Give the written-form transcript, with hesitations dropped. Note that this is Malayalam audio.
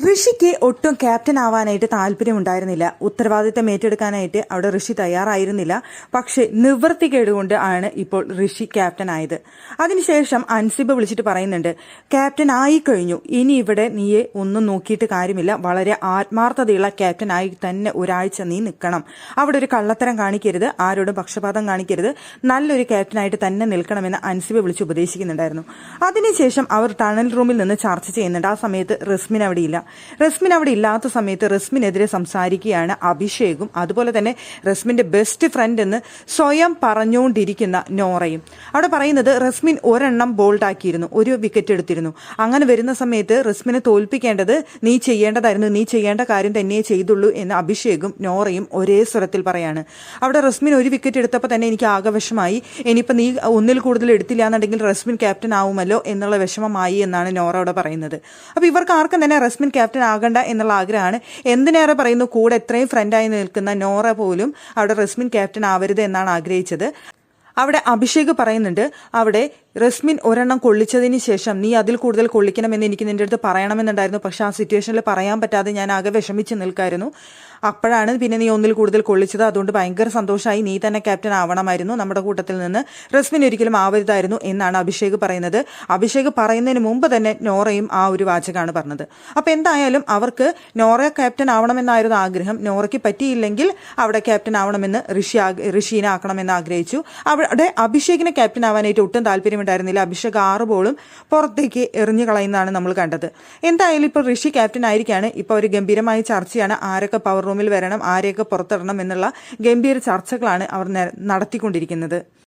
ഋഷിക്ക് ഒട്ടും ക്യാപ്റ്റൻ ആവാനായിട്ട് താല്പര്യമുണ്ടായിരുന്നില്ല. ഉത്തരവാദിത്തം ഏറ്റെടുക്കാനായിട്ട് അവിടെ ഋഷി തയ്യാറായിരുന്നില്ല. പക്ഷെ നിവൃത്തികേടുകൊണ്ട് ആണ് ഇപ്പോൾ ഋഷി ക്യാപ്റ്റൻ ആയത്. അതിനുശേഷം അൻസിബ വിളിച്ചിട്ട് പറയുന്നുണ്ട്, ക്യാപ്റ്റൻ ആയി കഴിഞ്ഞു, ഇനി ഇവിടെ നീയെ ഒന്നും നോക്കിയിട്ട് കാര്യമില്ല, വളരെ ആത്മാർത്ഥതയുള്ള ക്യാപ്റ്റൻ ആയി തന്നെ ഒരാഴ്ച നീ നിൽക്കണം, അവിടെ ഒരു കള്ളത്തരം കാണിക്കരുത്, ആരോടും പക്ഷപാതം കാണിക്കരുത്, നല്ലൊരു ക്യാപ്റ്റനായിട്ട് തന്നെ നിൽക്കണമെന്ന് അൻസിബ വിളിച്ച് ഉപദേശിക്കുന്നുണ്ടായിരുന്നു. അതിനുശേഷം അവർ ടണൽ റൂമിൽ നിന്ന് ചർച്ച ചെയ്യുന്നുണ്ട്. ആ സമയത്ത് റസ്മിൻ അവിടെയില്ല. റസ്മിൻ അവിടെ ഇല്ലാത്ത സമയത്ത് റസ്മിനെതിരെ സംസാരിക്കുകയാണ് അഭിഷേകും, അതുപോലെ തന്നെ റസ്മിന്റെ ബെസ്റ്റ് ഫ്രണ്ട് എന്ന് സ്വയം പറഞ്ഞുകൊണ്ടിരിക്കുന്ന നോറയും. അവിടെ പറയുന്നത് റസ്മിൻ ഒരെണ്ണം ബോൾഡാക്കിയിരുന്നു, ഒരു വിക്കറ്റ് എടുത്തിരുന്നു. അങ്ങനെ വരുന്ന സമയത്ത് റസ്മിനെ തോൽപ്പിക്കേണ്ടത് നീ ചെയ്യേണ്ടതായിരുന്നു, നീ ചെയ്യേണ്ട കാര്യം തന്നെ ചെയ്തുള്ളൂ എന്ന് അഭിഷേകും നോറയും ഒരേ സ്വരത്തിൽ പറയാണ്. അവിടെ റസ്മിൻ ഒരു വിക്കറ്റ് എടുത്തപ്പോൾ തന്നെ എനിക്ക് ആകവശമായി, ഇനിയിപ്പോൾ നീ ഒന്നിൽ കൂടുതൽ എടുത്തില്ല എന്നുണ്ടെങ്കിൽ റസ്മിൻ ക്യാപ്റ്റൻ ആവുമല്ലോ എന്നുള്ള വിഷമമായി എന്നാണ് നോറ അവിടെ പറയുന്നത്. അപ്പോൾ ഇവർക്ക് ആർക്കും തന്നെ റസ്മിൻ ക്യാപ്റ്റൻ ആകണ്ട എന്നുള്ള ആഗ്രഹമാണ്. എന്തിനേറെ പറയുന്നു, കൂടെ എത്രയും ഫ്രണ്ടായി നിൽക്കുന്ന നോറ പോലും അവിടെ റസ്മിൻ ക്യാപ്റ്റൻ ആവരുത് എന്നാണ് ആഗ്രഹിച്ചത്. അവിടെ അഭിഷേക് പറയുന്നുണ്ട്, അവിടെ റസ്മിൻ ഒരെണ്ണം കൊള്ളിച്ചതിന് ശേഷം നീ അതിൽ കൂടുതൽ കൊള്ളിക്കണമെന്ന് എനിക്ക് നിന്റെ അടുത്ത് പറയണമെന്നുണ്ടായിരുന്നു. പക്ഷെ ആ സിറ്റുവേഷനിൽ പറയാൻ പറ്റാതെ ഞാൻ ആകെ വിഷമിച്ച് നിൽക്കായിരുന്നു. അപ്പോഴാണ് പിന്നെ നീ ഒന്നിൽ കൂടുതൽ കൊള്ളിച്ചത്. അതുകൊണ്ട് ഭയങ്കര സന്തോഷമായി, നീ തന്നെ ക്യാപ്റ്റൻ ആവണമായിരുന്നു, നമ്മുടെ കൂട്ടത്തിൽ നിന്ന് റസ്മിൻ ഒരിക്കലും ആവരുതായിരുന്നു എന്നാണ് അഭിഷേക് പറയുന്നത്. അഭിഷേക് പറയുന്നതിന് മുമ്പ് തന്നെ നോറയും ആ ഒരു വാചകമാണ് പറഞ്ഞത്. അപ്പോൾ എന്തായാലും അവർക്ക് നോറ ക്യാപ്റ്റൻ ആവണമെന്നായിരുന്നു ആഗ്രഹം. നോറയ്ക്ക് പറ്റിയില്ലെങ്കിൽ അവിടെ ക്യാപ്റ്റൻ ആവണമെന്ന് ഋഷീനെ ആക്കണമെന്ന് ആഗ്രഹിച്ചു. അവിടെ അഭിഷേകിനെ ക്യാപ്റ്റൻ ആവാനായിട്ട് ഒട്ടും താല്പര്യമുണ്ടായിരുന്നില്ല. അഭിഷേക് 6 ബോളും പുറത്തേക്ക് എറിഞ്ഞു കളയുന്നതാണ് നമ്മൾ കണ്ടത്. എന്തായാലും ഇപ്പോൾ ഋഷി ക്യാപ്റ്റൻ ആയിരിക്കാണ്. ഇപ്പോൾ ഒരു ഗംഭീരമായ ചർച്ചയാണ്, ആരൊക്കെ പവർ റൂമിൽ വരണം, ആരെയൊക്കെ പുറത്തിടണം എന്നുള്ള ഗംഭീര ചർച്ചകളാണ് അവർ നടത്തിക്കൊണ്ടിരിക്കുന്നത്.